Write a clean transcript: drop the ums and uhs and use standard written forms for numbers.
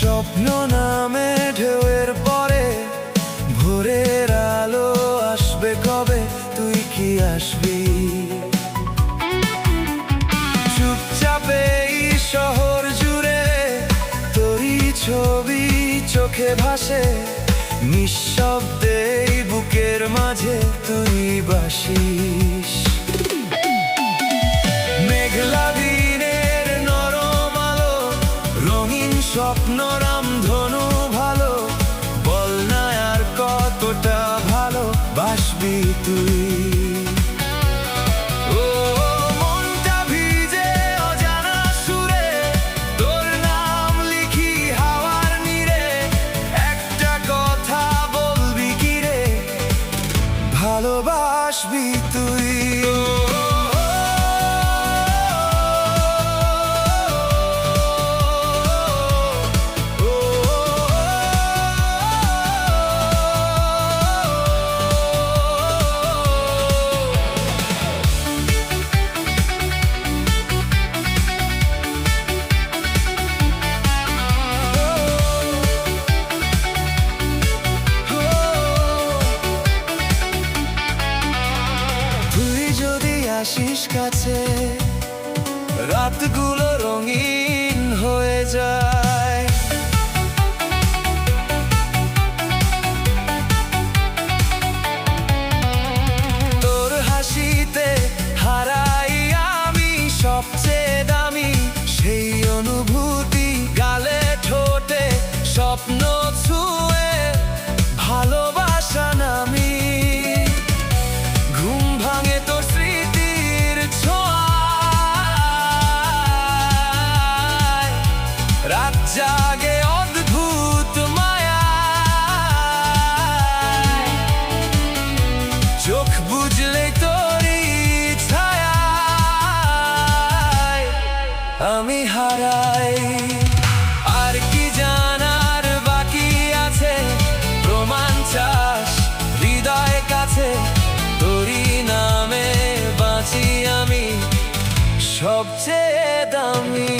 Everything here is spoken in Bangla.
স্বপ্ন নামে ঢেউয়ের পরে ভোরের আলো আসবে কবে, তুই কি আসবি? চুপচাপ এই শহর জুড়ে তোরই ছবি চোখে ভাসে, নিঃশব্দে এই বুকের মাঝে তুই বাসিস। মেঘলা দিনের নরম আলো, রঙিন স্বপ্ন রামধনু ভালো, বল না আর কতটা ভালো বাসবি তুই? ও মনটা ভিজে অজানা সুরে, তোর নাম লিখি হাওয়ার নীড়ে, একটা কথা বলবি কি রে, ভালোবাসবি তুই? আসিস কাছে, রাতগুলো রঙিন হয়ে যায়। তোর হাসিতে হারাই আমি সবচেয়ে দামি সেই অনুভূতি, গালে ঠোঁটে স্বপ্ন ছুঁয়ে ভালোবাসা নামি। ঘুম ভাঙে তোর রাত জাগে অদ্ভুত মায়া, চোখ বুঝলে তোরই ছায়া আমি হারাই। আর কি জানার বাকি আছে, প্রমাণ চাস হৃদয় কাছে, তোরই নামে বাঁচি আমি সবচেয়ে দামি।